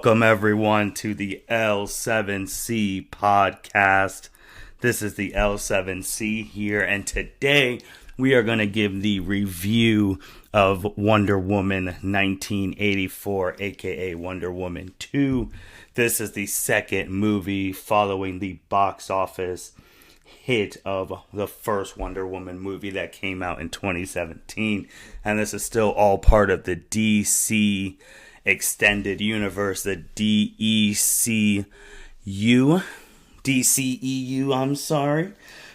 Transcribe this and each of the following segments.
Welcome everyone to the L7C podcast. This is the L7C here, and today we are going to give the review of Wonder Woman 1984, aka Wonder Woman 2. This is the second movie following the box office hit of the first Wonder Woman movie that came out in 2017, and this is still all part of the DC Extended Universe, the DCEU, I'm sorry.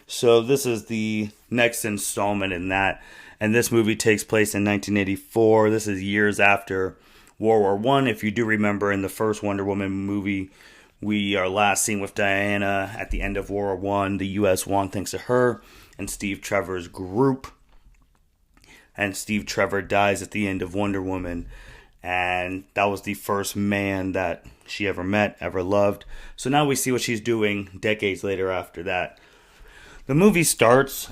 So this is the next installment in that, and this movie takes place in 1984. This is years after World War One. If you do remember, in the first Wonder Woman movie, we are last seen with Diana at the end of World War One. The U.S. won thanks to her and Steve Trevor's group. And Steve Trevor dies at the end of Wonder Woman. And that was the first man that she ever met, ever loved. So now we see what she's doing decades later after that. The movie starts,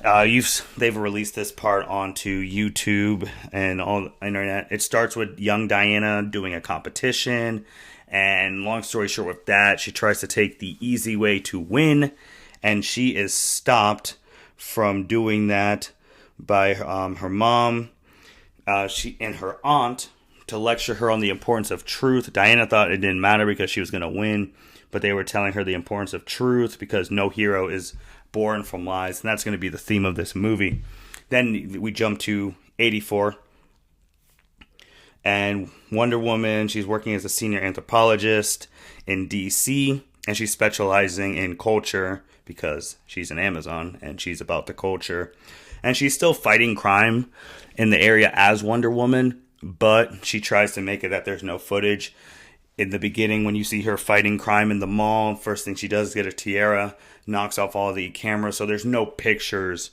they've released this part onto YouTube and all the internet. It starts with young Diana doing a competition. And long story short with that, she tries to take the easy way to win. And she is stopped from doing that by her mom and her aunt to lecture her on the importance of truth. Diana thought it didn't matter because she was going to win, but they were telling her the importance of truth because no hero is born from lies, and that's going to be the theme of this movie. Then we jump to 84, and Wonder Woman, she's working as a senior anthropologist in DC, and she's specializing in culture because she's an Amazon, and she's about the culture. And she's still fighting crime in the area as Wonder Woman, but she tries to make it that there's no footage. In the beginning, when you see her fighting crime in the mall, first thing she does is get a tiara, knocks off all the cameras, so there's no pictures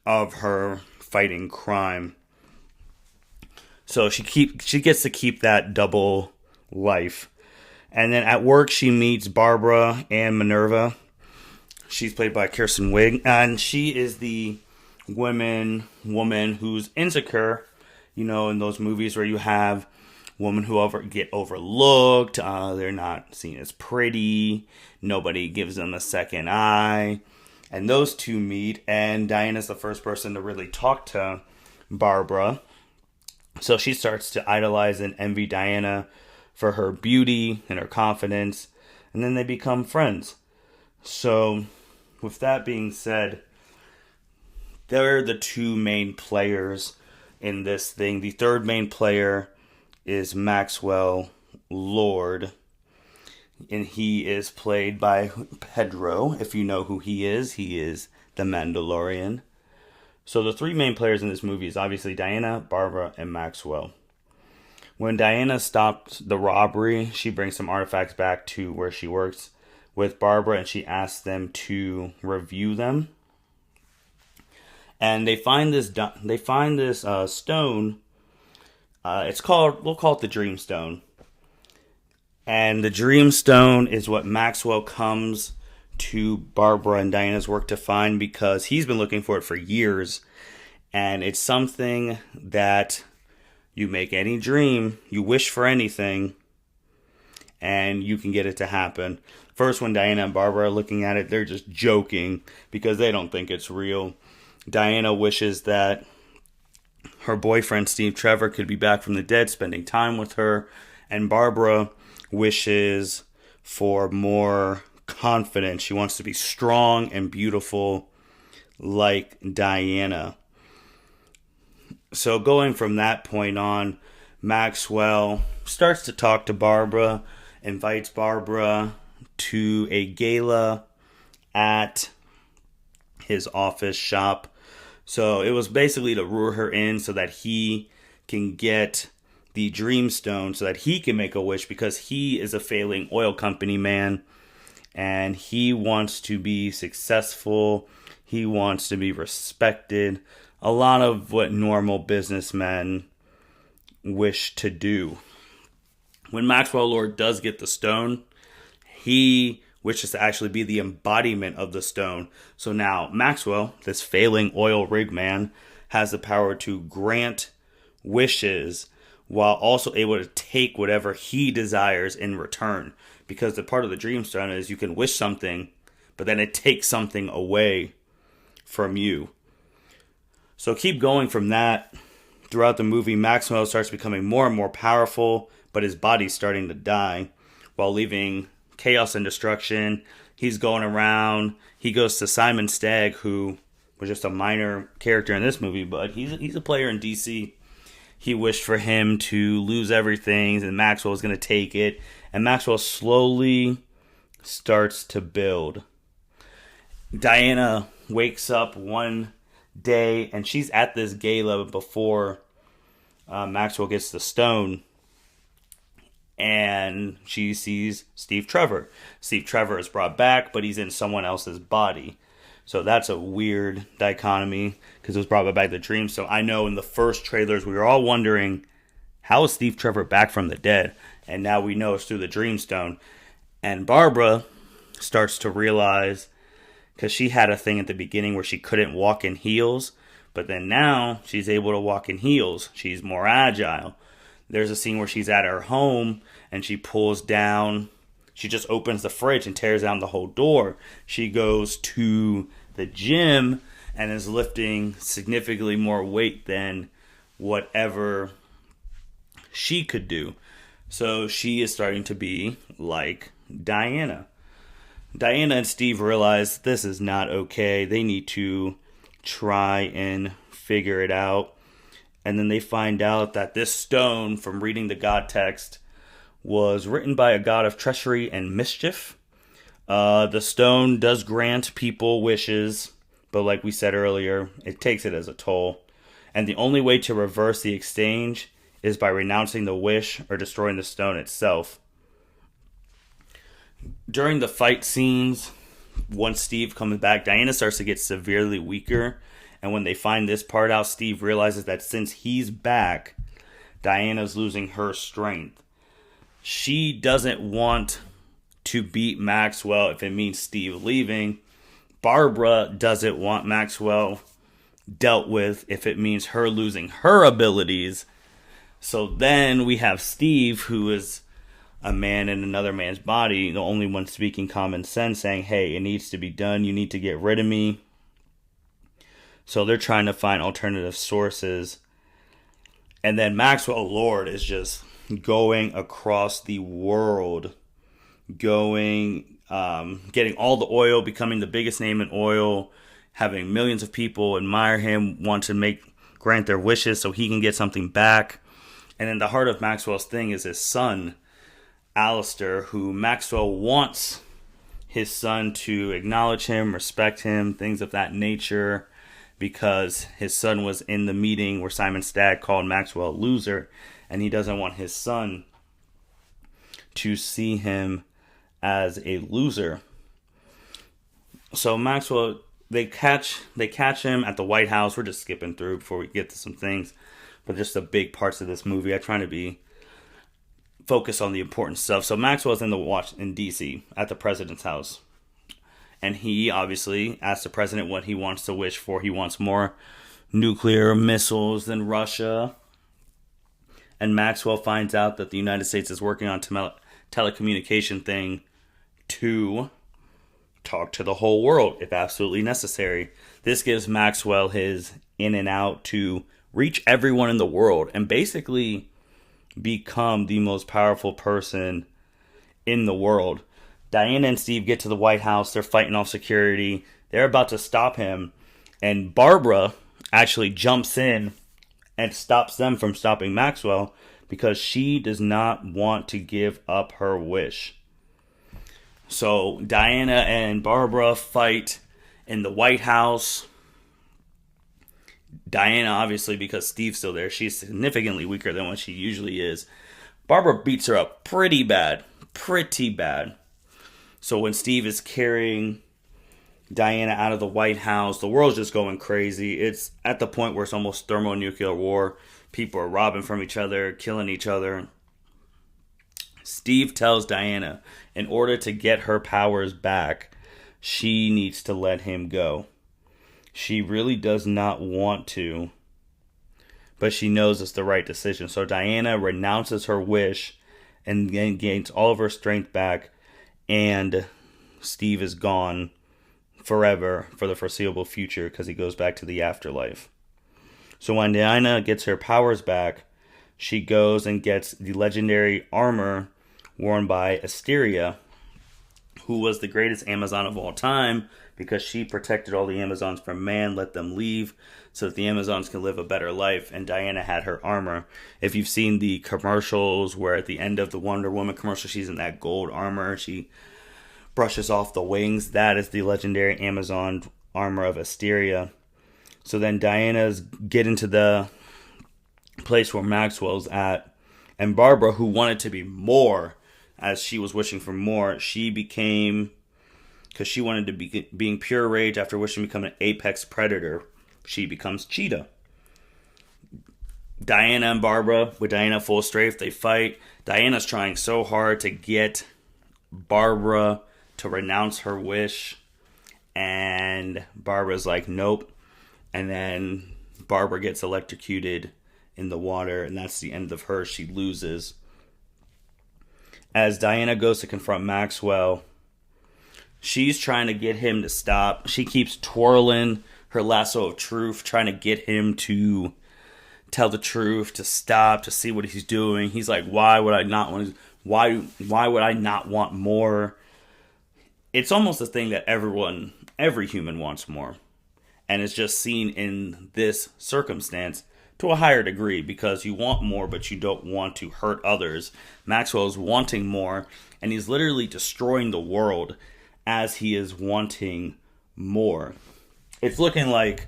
of her fighting crime. So she gets to keep that double life. And then at work, she meets Barbara and Minerva. She's played by Kristen Wiig, and she is the woman who's insecure. You know, in those movies where you have women who get overlooked, they're not seen as pretty, nobody gives them a second eye, and those two meet, and Diana's the first person to really talk to Barbara, so she starts to idolize and envy Diana for her beauty and her confidence, and then they become friends. So, with that being said, they're the two main players in this thing. The third main player is Maxwell Lord, and he is played by Pedro. If you know who he is the Mandalorian. So the three main players in this movie is obviously Diana, Barbara, and Maxwell. When Diana stops the robbery, she brings some artifacts back to where she works with Barbara, and she asks them to review them. And they find this stone. We'll call it the Dream Stone. And the Dream Stone is what Maxwell comes to Barbara and Diana's work to find because he's been looking for it for years. And it's something that you make any dream, you wish for anything, and you can get it to happen. First, when Diana and Barbara are looking at it, they're just joking because they don't think it's real. Diana wishes that her boyfriend, Steve Trevor, could be back from the dead, spending time with her. And Barbara wishes for more confidence. She wants to be strong and beautiful like Diana. So going from that point on, Maxwell starts to talk to Barbara, invites Barbara to a gala at his office shop. So it was basically to lure her in so that he can get the Dreamstone, so that he can make a wish, because he is a failing oil company man and he wants to be successful. He wants to be respected. A lot of what normal businessmen wish to do. When Maxwell Lord does get the stone, he wishes to actually be the embodiment of the stone. So now Maxwell, this failing oil rig man, has the power to grant wishes while also able to take whatever he desires in return. Because the part of the Dreamstone is you can wish something, but then it takes something away from you. So keep going from that. Throughout the movie, Maxwell starts becoming more and more powerful, but his body's starting to die while leaving chaos and destruction. He's going around. He goes to Simon Stagg, who was just a minor character in this movie, but he's a player in DC. He wished for him to lose everything, and Maxwell was going to take it. And Maxwell slowly starts to build. Diana wakes up one day, and she's at this gala before Maxwell gets the stone. And she sees Steve Trevor. Steve Trevor is brought back, but he's in someone else's body. So that's a weird dichotomy, because it was brought back the dream. So I know in the first trailers, we were all wondering, how is Steve Trevor back from the dead? And now we know it's through the Dreamstone. And Barbara starts to realize, because she had a thing at the beginning where she couldn't walk in heels, but then now she's able to walk in heels. She's more agile. There's a scene where she's at her home and she pulls down, she just opens the fridge and tears down the whole door. She goes to the gym and is lifting significantly more weight than whatever she could do. So she is starting to be like Diana. Diana and Steve realize this is not okay. They need to try and figure it out. And then they find out that this stone, from reading the God text, was written by a god of treachery and mischief. The stone does grant people wishes, but like we said earlier, it takes it as a toll. And the only way to reverse the exchange is by renouncing the wish or destroying the stone itself. During the fight scenes, once Steve comes back, Diana starts to get severely weaker. And when they find this part out, Steve realizes that since he's back, Diana's losing her strength. She doesn't want to beat Maxwell if it means Steve leaving. Barbara doesn't want Maxwell dealt with if it means her losing her abilities. So then we have Steve, who is a man in another man's body, the only one speaking common sense, saying, hey, it needs to be done. You need to get rid of me. So they're trying to find alternative sources. And then Maxwell Lord is just going across the world, getting all the oil, becoming the biggest name in oil, having millions of people admire him, want to grant their wishes so he can get something back. And in the heart of Maxwell's thing is his son, Alistair, who Maxwell wants his son to acknowledge him, respect him, things of that nature, because his son was in the meeting where Simon Stagg called Maxwell a loser, and he doesn't want his son to see him as a loser. So Maxwell, they catch him at the White House. We're just skipping through before we get to some things, but just the big parts of this movie. I try to be focused on the important stuff. So Maxwell's in DC at the president's house. And he obviously asked the president what he wants to wish for. He wants more nuclear missiles than Russia. And Maxwell finds out that the United States is working on telecommunication thing to talk to the whole world if absolutely necessary. This gives Maxwell his in and out to reach everyone in the world and basically become the most powerful person in the world. Diana and Steve get to the White House. They're fighting off security. They're about to stop him. And Barbara actually jumps in and stops them from stopping Maxwell because she does not want to give up her wish. So Diana and Barbara fight in the White House. Diana, obviously, because Steve's still there, she's significantly weaker than what she usually is. Barbara beats her up pretty bad. So when Steve is carrying Diana out of the White House, the world's just going crazy. It's at the point where it's almost thermonuclear war. People are robbing from each other, killing each other. Steve tells Diana, in order to get her powers back, she needs to let him go. She really does not want to, but she knows it's the right decision. So Diana renounces her wish and then gains all of her strength back, and Steve is gone forever for the foreseeable future because he goes back to the afterlife. So when Diana gets her powers back, she goes and gets the legendary armor worn by Asteria, who was the greatest Amazon of all time, because she protected all the Amazons from man, let them leave, so that the Amazons can live a better life, and Diana had her armor. If you've seen the commercials where at the end of the Wonder Woman commercial, she's in that gold armor, she brushes off the wings, that is the legendary Amazon armor of Asteria. So then Diana's getting to the place where Maxwell's at, and Barbara, who wanted to be more, as she was wishing for more, she became, because she wanted to be being pure rage after wishing to become an apex predator, she becomes Cheetah. Diana and Barbara, with Diana full strength, they fight. Diana's trying so hard to get Barbara to renounce her wish, and Barbara's like, nope. And then Barbara gets electrocuted in the water, and that's the end of her. She loses. As Diana goes to confront Maxwell, she's trying to get him to stop. She keeps twirling her lasso of truth, trying to get him to tell the truth, to stop, to see what he's doing. He's like, why would I not want to, why would I not want more? It's almost a thing that every human wants more. And it's just seen in this circumstance to a higher degree, because you want more, but you don't want to hurt others. Maxwell's wanting more, and he's literally destroying the world as he is wanting more. It's looking like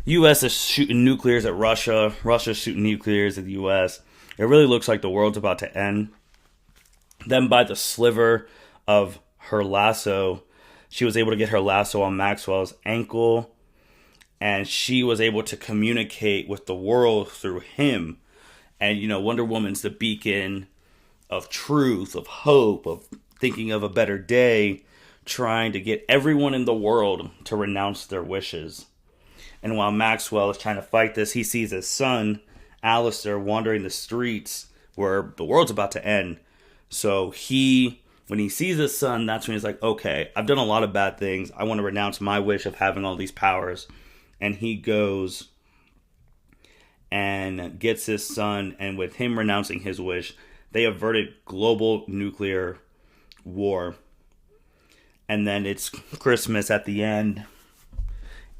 U.S. is shooting nuclears at Russia. Russia's shooting nuclears at the U.S. It really looks like the world's about to end. Then by the sliver of her lasso, she was able to get her lasso on Maxwell's ankle, and she was able to communicate with the world through him. And, you know, Wonder Woman's the beacon of truth, of hope, of thinking of a better day, trying to get everyone in the world to renounce their wishes. And while Maxwell is trying to fight this, he sees his son, Alistair, wandering the streets where the world's about to end. So when he sees his son, that's when he's like, okay, I've done a lot of bad things. I want to renounce my wish of having all these powers. And he goes and gets his son, and with him renouncing his wish, they averted global nuclear war. And then it's Christmas at the end,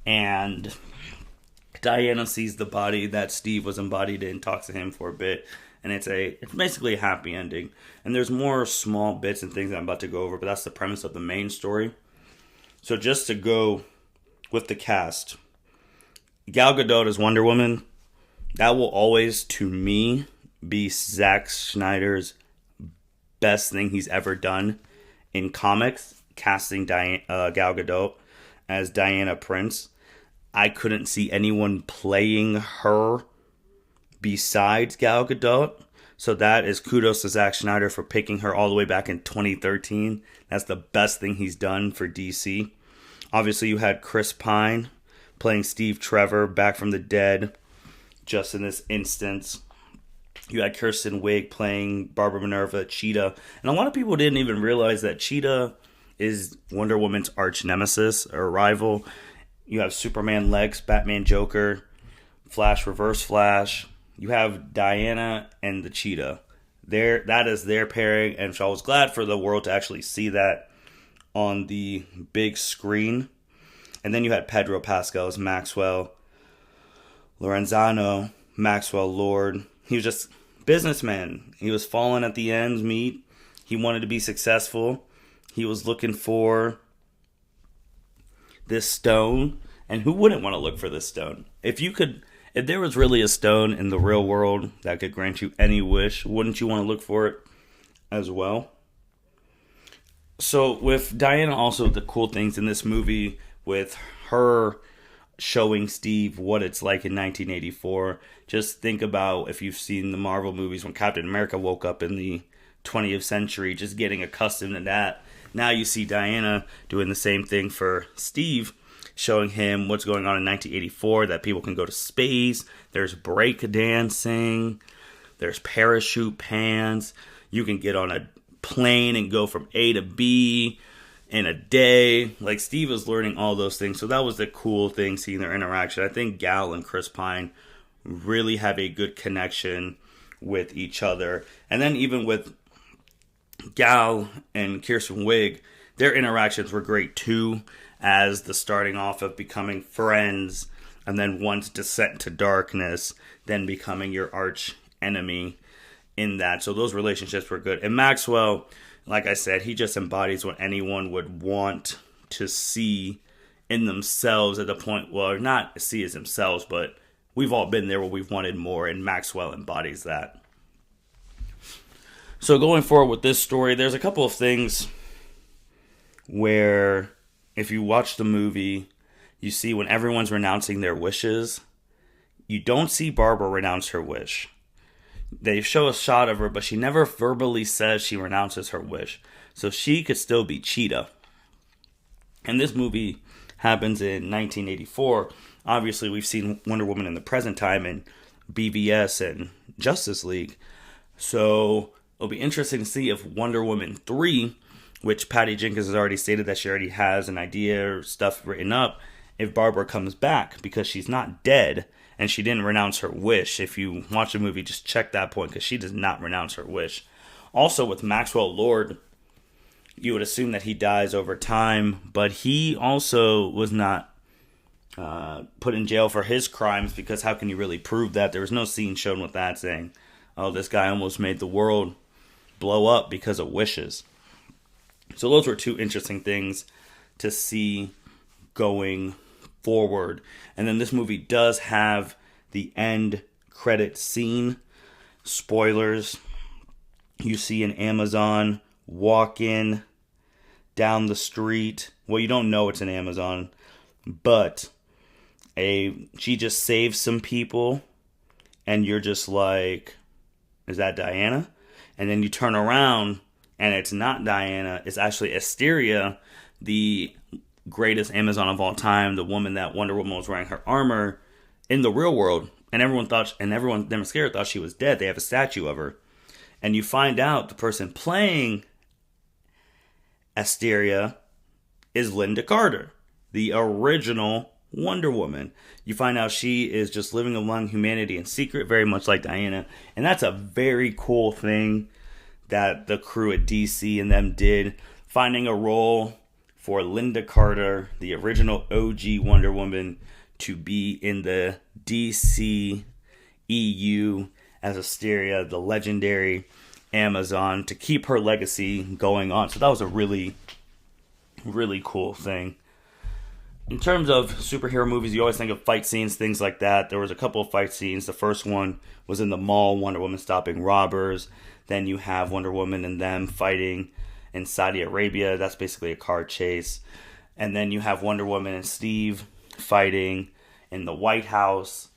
and Diana sees the body that Steve was embodied in, talks to him for a bit, and it's basically a happy ending. And there's more small bits and things that I'm about to go over, but that's the premise of the main story. So just to go with the cast, Gal Gadot as Wonder Woman, that will always, to me, be Zack Snyder's best thing he's ever done in comics, casting Gal Gadot as Diana Prince. I couldn't see anyone playing her besides Gal Gadot. So that is kudos to Zack Snyder for picking her all the way back in 2013. That's the best thing he's done for DC. Obviously, you had Chris Pine playing Steve Trevor, back from the dead, just in this instance. You had Kristen Wiig playing Barbara Minerva, Cheetah. And a lot of people didn't even realize that Cheetah is Wonder Woman's arch nemesis or rival. You have Superman Lex, Batman Joker, Flash Reverse Flash. You have Diana and the Cheetah. That is their pairing, and so I was glad for the world to actually see that on the big screen. And then you had Pedro Pascal as Maxwell, Lorenzano, Maxwell Lord. He was just businessman. He was falling at the ends meet. He wanted to be successful. He was looking for this stone. And who wouldn't want to look for this stone? If there was really a stone in the real world that could grant you any wish, wouldn't you want to look for it as well? So with Diana, also the cool things in this movie, with her showing Steve what it's like in 1984. Just think about if you've seen the Marvel movies when Captain America woke up in the 20th century, just getting accustomed to that. Now you see Diana doing the same thing for Steve. showing him what's going on in 1984, that people can go to space. There's break dancing. There's parachute pants. You can get on a plane and go from A to B in a day. Like, Steve was learning all those things. So that was the cool thing, seeing their interaction. I think Gal and Chris Pine really have a good connection with each other. And then even with Gal and Kristen Wiig, their interactions were great too, as the starting off of becoming friends, and then once descent to darkness, then becoming your arch enemy in that. So those relationships were good. And Maxwell, like I said, he just embodies what anyone would want to see in themselves at the point, well, not see as themselves, but we've all been there where we've wanted more, and Maxwell embodies that. So going forward with this story, there's a couple of things where if you watch the movie, you see when everyone's renouncing their wishes, you don't see Barbara renounce her wish. They show a shot of her, but she never verbally says she renounces her wish. So she could still be Cheetah. And this movie happens in 1984. Obviously, we've seen Wonder Woman in the present time in BVS and Justice League. So it'll be interesting to see if Wonder Woman 3, which Patty Jenkins has already stated that she already has an idea or stuff written up, if Barbara comes back, because she's not dead and she didn't renounce her wish. If you watch the movie, just check that point, because she does not renounce her wish. Also, with Maxwell Lord, you would assume that he dies over time, but he also was not put in jail for his crimes, because how can you really prove that? There was no scene shown with that saying, oh, this guy almost made the world blow up because of wishes. So those were two interesting things to see going forward. And then this movie does have the end credit scene. Spoilers. You see an Amazon walk in down the street. Well, you don't know it's an Amazon, but she just saves some people, and you're just like, is that Diana? And then you turn around, and it's not Diana. It's actually Asteria, the greatest Amazon of all time, the woman that Wonder Woman was wearing her armor in the real world. And everyone, Themyscira thought she was dead. They have a statue of her. And you find out the person playing Asteria is Linda Carter, the original Wonder Woman. You find out she is just living among humanity in secret, very much like Diana. And that's a very cool thing that the crew at DC and them did, finding a role for Linda Carter, the original OG Wonder Woman, to be in the DC EU as Asteria, the legendary Amazon, to keep her legacy going on. So that was a really, really cool thing. In terms of superhero movies, you always think of fight scenes, things like that. There was a couple of fight scenes. The first one was in the mall, Wonder Woman stopping robbers. Then you have Wonder Woman and them fighting in Saudi Arabia. That's basically a car chase. And then you have Wonder Woman and Steve fighting in the White House.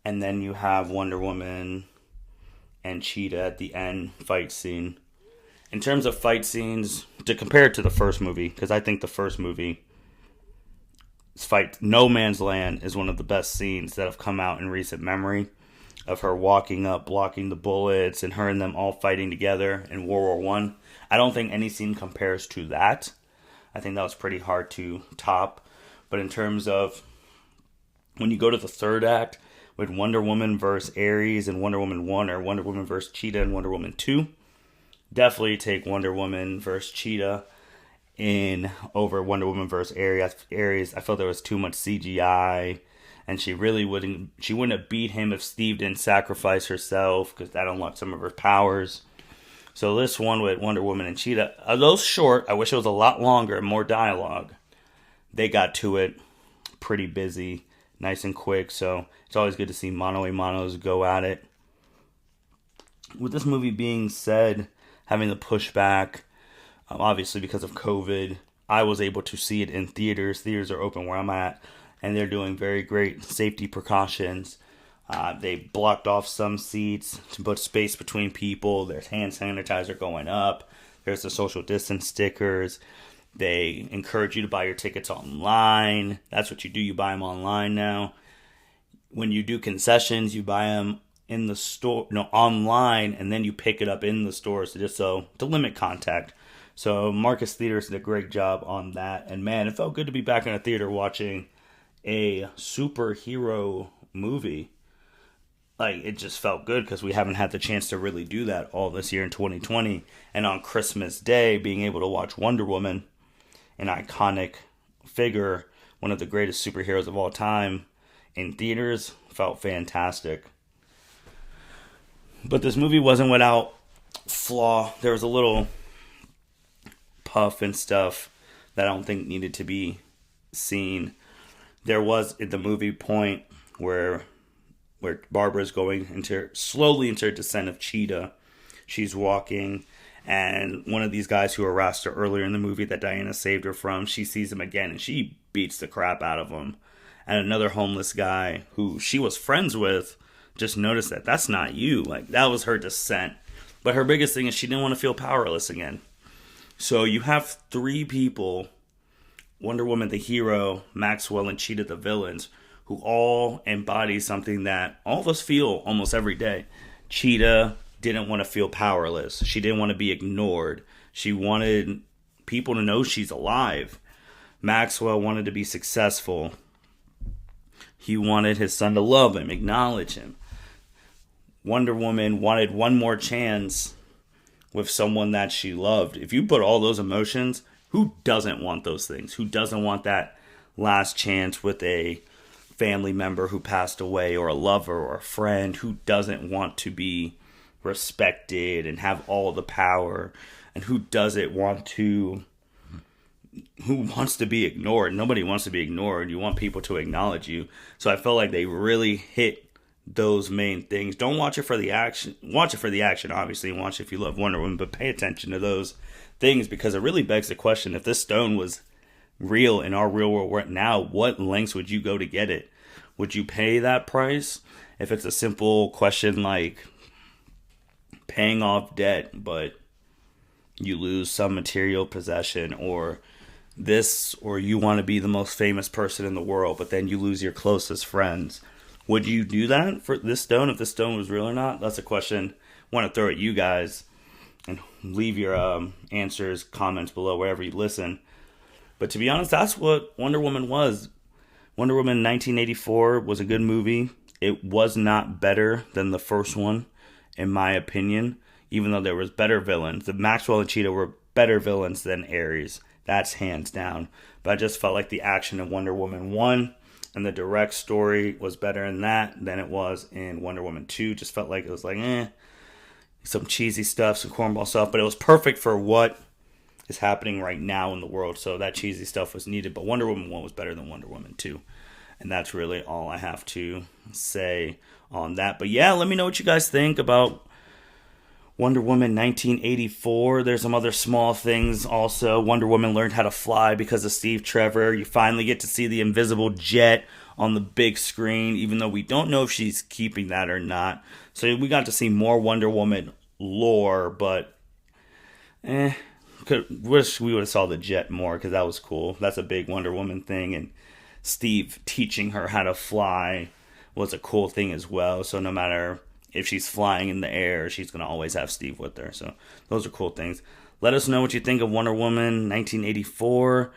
And then you have Wonder Woman and Cheetah at the end fight scene. In terms of fight scenes, to compare it to the first movie, because I think the first movie fight, No Man's Land, is one of the best scenes that have come out in recent memory, of her walking up, blocking the bullets, and her and them all fighting together in World War I. I don't think any scene compares to that. I think that was pretty hard to top. But in terms of when you go to the third act with Wonder Woman versus Ares and Wonder Woman 1, or Wonder Woman versus Cheetah and Wonder Woman 2, definitely take Wonder Woman versus Cheetah in over Wonder Woman versus Ares. I felt there was too much CGI, and she wouldn't have beat him if Steve didn't sacrifice herself, because that unlocked some of her powers. So this one with Wonder Woman and Cheetah, although short, I wish it was a lot longer and more dialogue. They got to it pretty busy, nice and quick, so it's always good to see mano a manos go at it. With this movie being said, having the pushback, obviously because of COVID, I was able to see it in theaters. Theaters are open where I'm at, and they're doing very great safety precautions. They blocked off some seats to put space between people. There's hand sanitizer going up. There's the social distance stickers. They encourage you to buy your tickets online. That's what you do. You buy them online now. When you do concessions, you buy them in the store, online, and then you pick it up in the stores to limit contact. So Marcus Theaters did a great job on that. And man, it felt good to be back in a theater watching a superhero movie. Like, it just felt good because we haven't had the chance to really do that all this year in 2020. And on Christmas Day, being able to watch Wonder Woman, an iconic figure, one of the greatest superheroes of all time, in theaters, felt fantastic. But this movie wasn't without flaw. There was a little puff and stuff that I don't think needed to be seen. There was at the movie point where Barbara's going slowly into a descent of Cheetah. She's walking, and one of these guys who harassed her earlier in the movie that Diana saved her from, she sees him again and she beats the crap out of him. And another homeless guy who she was friends with just noticed that that's not you. Like, that was her descent. But her biggest thing is she didn't want to feel powerless again. So you have three people, Wonder Woman the hero, Maxwell and Cheetah the villains, who all embody something that all of us feel almost every day. Cheetah didn't want to feel powerless. She didn't want to be ignored. She wanted people to know she's alive. Maxwell wanted to be successful. He wanted his son to love him, acknowledge him. Wonder Woman wanted one more chance with someone that she loved. If you put all those emotions, who doesn't want those things? Who doesn't want that last chance with a family member who passed away, or a lover, or a friend? Who doesn't want to be respected and have all the power? And who wants to be ignored? Nobody wants to be ignored. You want people to acknowledge you. So I felt like they really hit those main things. Don't watch it for the action. Watch it for the action, obviously, and watch it if you love Wonder Woman, but pay attention to those things, because it really begs the question, if this stone was real in our real world right now, what lengths would you go to get it? Would you pay that price? If it's a simple question like paying off debt, but you lose some material possession, or you want to be the most famous person in the world, but then you lose your closest friends. Would you do that for this stone, if the stone was real or not? That's a question I want to throw at you guys. And leave your answers, comments below, wherever you listen. But to be honest, that's what Wonder Woman was. Wonder Woman 1984 was a good movie. It was not better than the first one, in my opinion, even though there was better villains. The Maxwell and Cheetah were better villains than Ares. That's hands down. But I just felt like the action in Wonder Woman 1 and the direct story was better in that than it was in Wonder Woman 2. Just felt like it was like, some cheesy stuff, some cornball stuff. But it was perfect for what is happening right now in the world. So that cheesy stuff was needed. But Wonder Woman 1 was better than Wonder Woman 2. And that's really all I have to say on that. But yeah, let me know what you guys think about Wonder Woman 1984. There's some other small things also. Wonder Woman learned how to fly because of Steve Trevor. You finally get to see the invisible jet on the big screen, even though we don't know if she's keeping that or not. So we got to see more Wonder Woman lore, but wish we would have saw the jet more, because that was cool. That's a big Wonder Woman thing, and Steve teaching her how to fly was a cool thing as well. So no matter if she's flying in the air, she's going to always have Steve with her. So those are cool things. Let us know what you think of Wonder Woman 1984.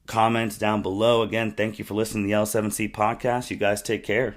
Comments down below. Again, thank you for listening to the L7C podcast. You guys take care.